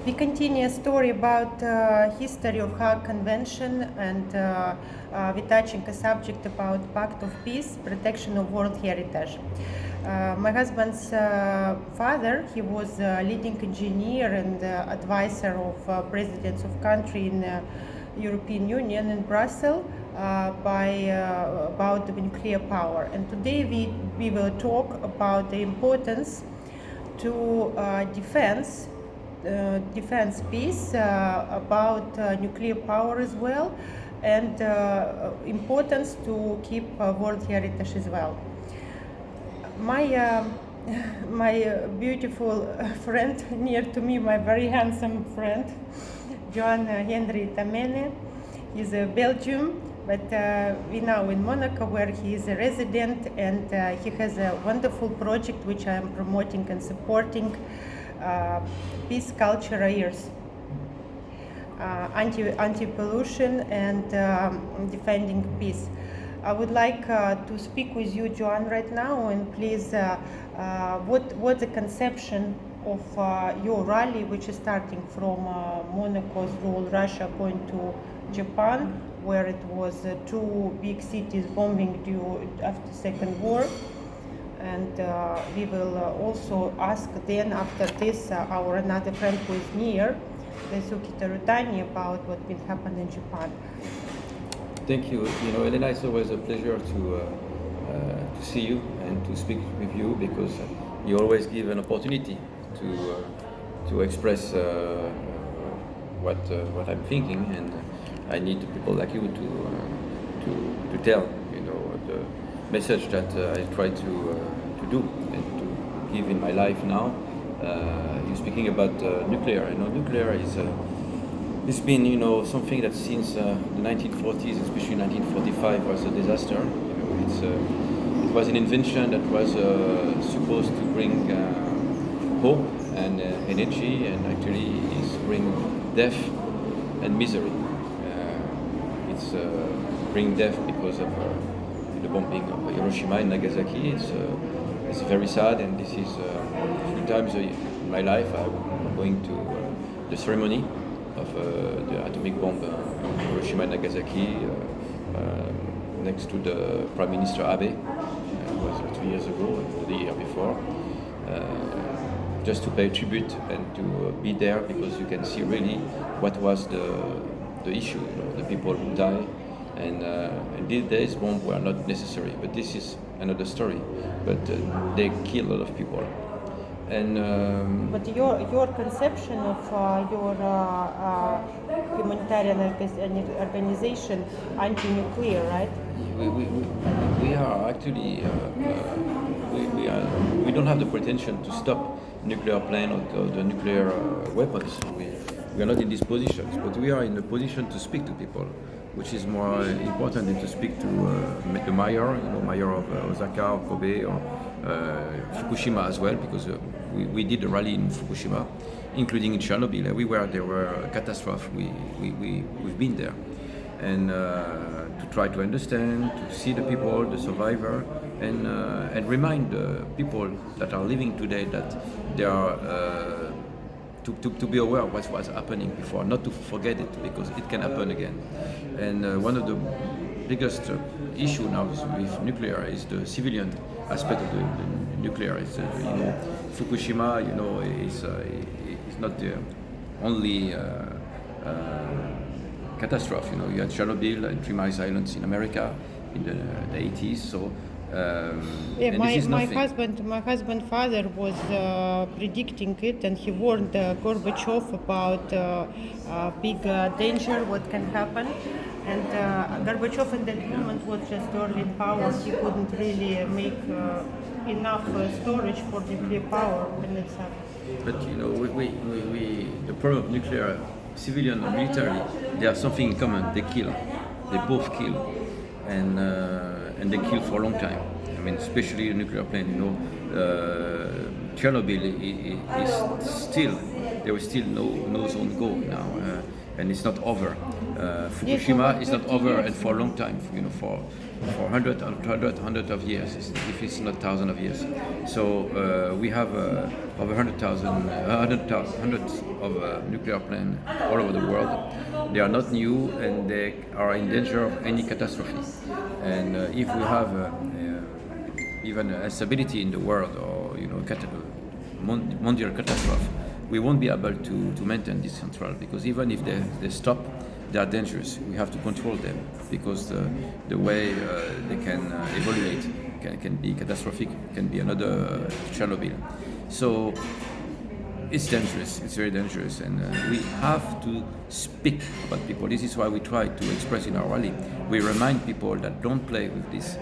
We continue a story about history of Hague Convention, and we're touching a subject about Pact of Peace, protection of World Heritage. My husband's father, he was a leading engineer and advisor of presidents of country in European Union in Brussels about the nuclear power. And today we will talk about the importance to defense peace, about nuclear power as well, and importance to keep world heritage as well. My beautiful friend near to me, my very handsome friend, Juan Tamenne, he's a Belgian, but we're now in Monaco, where he is a resident, and he has a wonderful project which I am promoting and supporting. Peace culture years, anti-pollution and defending peace. I would like to speak with you, Joan, right now, and please, what's the conception of your rally, which is starting from Monaco's rule, Russia going to Japan, where it was two big cities bombing after Second War. And we will also ask then after this our another friend who is near, Daisuke Tarutani, about what will happen in Japan. Thank you. Elena, it's always a pleasure to see you and to speak with you, because you always give an opportunity to express what I'm thinking, and I need people like you to tell the message that I try to do and to give in my life now. You're speaking about nuclear. Nuclear is it's been something that since the 1940s, especially 1945, was a disaster. It was an invention that was supposed to bring hope and energy, and actually is bring death and misery. It's bring death because of the bombing of Hiroshima and Nagasaki. It's very sad, and this is a few times in my life I'm going to the ceremony of the atomic bomb in Hiroshima and Nagasaki next to the Prime Minister Abe. It was 2 years ago, or the year before, just to pay tribute and to be there, because you can see really what was the issue, the people who died. And these days, bombs were not necessary, but this is another story. But they kill a lot of people. And but your conception of your humanitarian organization, anti-nuclear, right? We are actually we don't have the pretension to stop nuclear plant or the nuclear weapons. We are not in these positions, but we are in a position to speak to people, which is more important than to speak to the mayor, mayor of Osaka or Kobe or Fukushima as well, because we did a rally in Fukushima, including in Chernobyl. We were there were a catastrophe. We've been there, and to try to understand, to see the people, the survivor, and remind the people that are living today that they are. To be aware of what was happening before, not to forget it, because it can happen again. And one of the biggest issue now with nuclear is the civilian aspect of the nuclear. It's, Fukushima, is not the only catastrophe. You had Chernobyl and 3 Mile Islands in America in the 80s. So. My husband's father was predicting it, and he warned Gorbachev about big danger, what can happen. And Gorbachev in that moment was just early in power. He couldn't really make enough storage for nuclear power when it's happened. But the problem of nuclear, civilian or military, they have something in common. They kill. They both kill, and they kill for a long time. I mean, especially a nuclear plant. Chernobyl is still, there is still no zone go now, and it's not over. Fukushima is not over, and for a long time. for hundred of years, if it's not thousands of years. So we have over 100,000, hundreds of nuclear plants all over the world. They are not new and they are in danger of any catastrophe. And if we have even instability in the world or mondial catastrophe, we won't be able to maintain this central, because even if they stop, they are dangerous. We have to control them because the way they can evaluate can be catastrophic, can be another Chernobyl. So it's dangerous, it's very dangerous, and we have to speak about people. This is why we try to express in our rally. We remind people that don't play with this,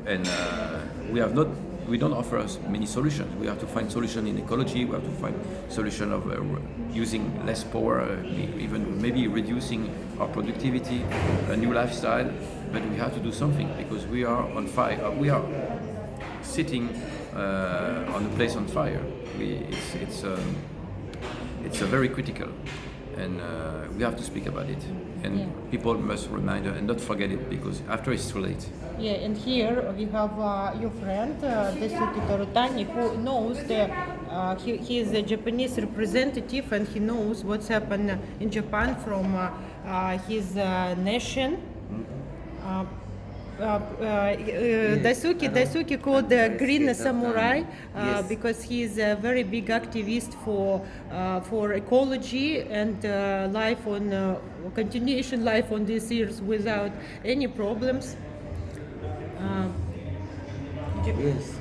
and we don't offer us many solutions. We have to find solution in ecology. We have to find solution of using less power, even maybe reducing our productivity, a new lifestyle. But we have to do something because we are on fire. We are sitting on a place on fire. It's a very critical, and we have to speak about it. And people must remind and not forget it, because after it's too late. Yeah, and here we have your friend Daisuke Tarutani, who knows he is a Japanese representative, and he knows what's happened in Japan from his nation. Daisuke called the Green Samurai because he is a very big activist for ecology and continuation life on this earth without any problems. Yes.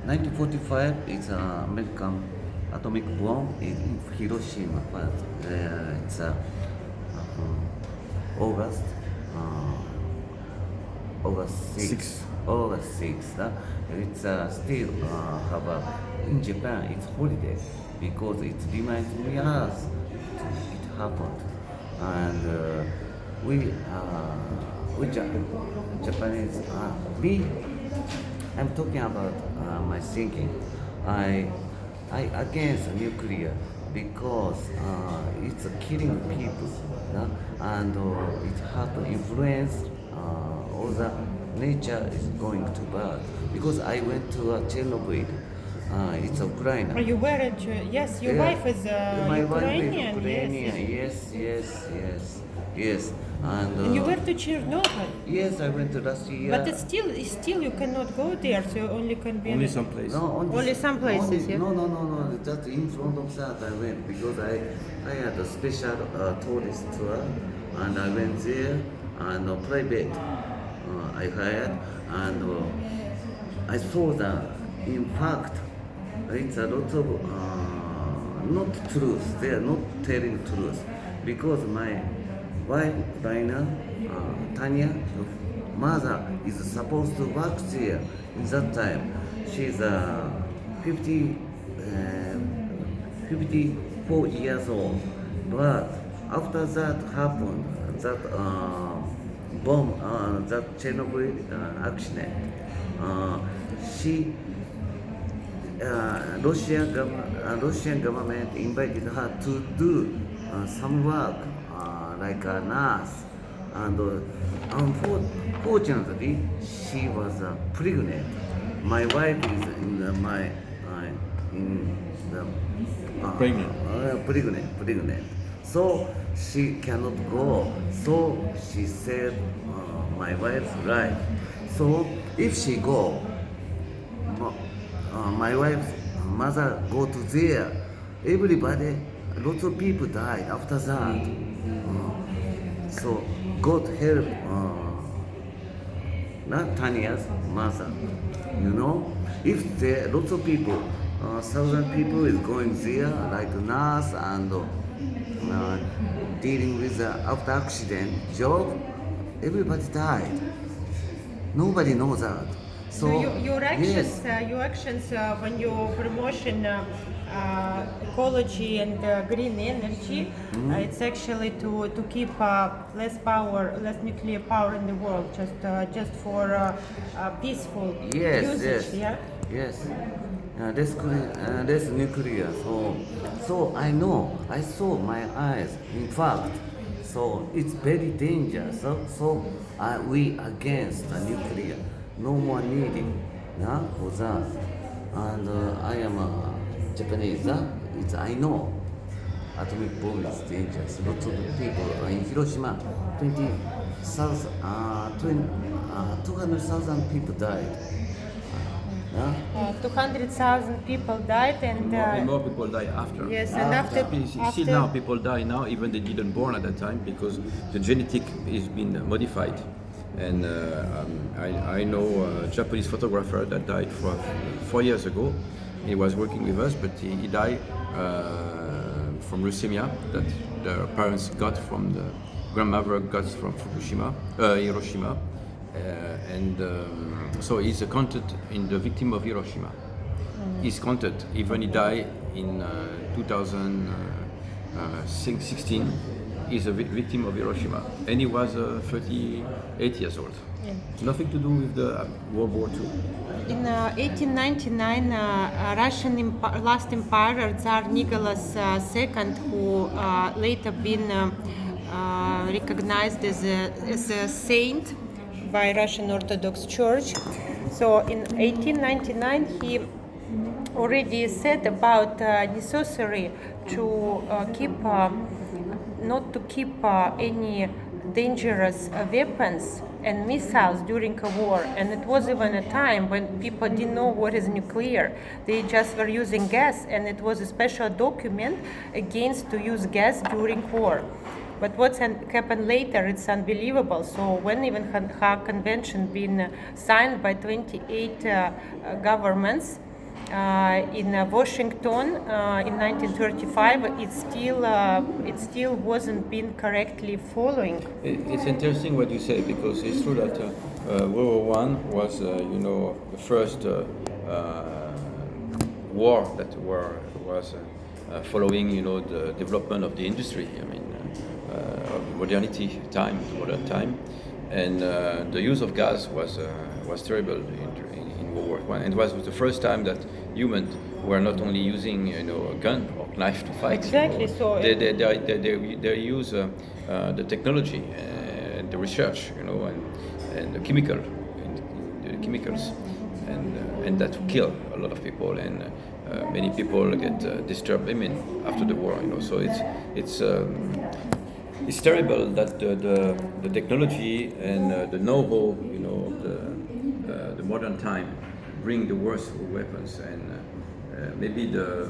1945 is American atomic bomb in Hiroshima, but it's August. August 6. August 6. It's still in Japan. It's holiday because it reminds me us it happened, and we Japanese. I'm talking about my thinking. I against nuclear because it's killing people, and it has to influence. All the nature is going too bad, because I went to Chernobyl. It's Ukraine. Are you were at? Yes, your wife is my Ukrainian. wife is Ukrainian. Yes. And you went to Chernobyl. Yes, I went to last year. But it's still you cannot go there, so you only can be Only some place. No, only some places. Yeah? No. Just in front of that I went, because I had a special tourist tour, and I went there, and private I hired, and I saw that in fact it's a lot of not truth. They are not telling truth, because my wife Elena, Tanya, mother is supposed to work there in that time. She's 54 years old, but after that happened, that bomb, that Chernobyl accident, Russian government invited her to do some work like a nurse, and unfortunately she was pregnant. My wife is pregnant. So she cannot go. So she saved my wife's life. So if she go, my wife's mother go to there. Everybody, lots of people died after that. So God help not Tanya's mother. If there lots of people, 1,000 people is going there like nurse and dealing with the after accident job, everybody died. Nobody knows that. So your actions, when you promotion ecology and green energy, it's actually to keep less nuclear power in the world, just for peaceful usage. Yes. That's nuclear. So I know. I saw my eyes. In fact, So it's very dangerous. So we against the nuclear. No more needed for that. And I am a Japanese. I know atomic bomb is dangerous. Lots of people in Hiroshima, 200,000 people died. 200,000 people died, and More people die after. yes, and after Still now people die now, even they didn't born at that time, because the genetic is been modified. And I know a Japanese photographer that died 4 years ago. He was working with us, but he died from leukemia that the parents got from the grandmother got from Hiroshima. So he's counted in the victim of Hiroshima. He's counted, even he died in 2016. He's a victim of Hiroshima, and he was 38 years old. Yeah. Nothing to do with the World War II. In 1899, Russian last emperor Tsar Nicholas II, who later been recognized as a saint by Russian Orthodox Church. So in 1899 he already said about necessary to not to keep any dangerous weapons and missiles during a war. And it was even a time when people didn't know what is nuclear. They just were using gas, and it was a special document against to use gas during war. But what's happened later, it's unbelievable. So when even Hague Convention been signed by 28 governments in Washington in 1935, it still wasn't being correctly following. It's interesting what you say, because it's true that World War I was, the first war that was following, the development of the industry. I mean, of modernity time, modern time, and the use of gas was terrible in World War I. And it was the first time that humans were not only using a gun or knife to fight. Exactly. So they use the technology and the research, and the chemicals, and that kill a lot of people, and many people get disturbed. I mean, after the war, So it's terrible that the technology and the know-how, the modern time, bring the worst weapons, and maybe the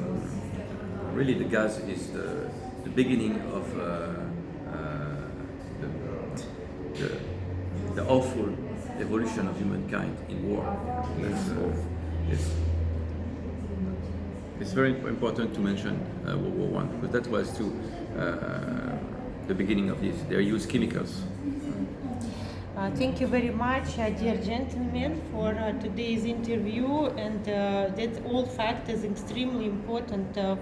gas is the beginning of the awful evolution of humankind in war. It's very important to mention World War I, because that was too the beginning of this. They use chemicals. Thank you very much, dear gentlemen, for today's interview, and that all fact is extremely important to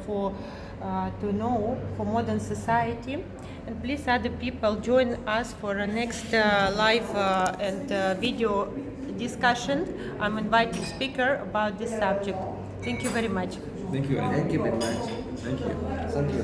know for modern society. And please, other people, join us for a next live and video discussion. I'm inviting speaker about this subject. Thank you very much. Thank you. Thank you very much. Thank you. Thank you.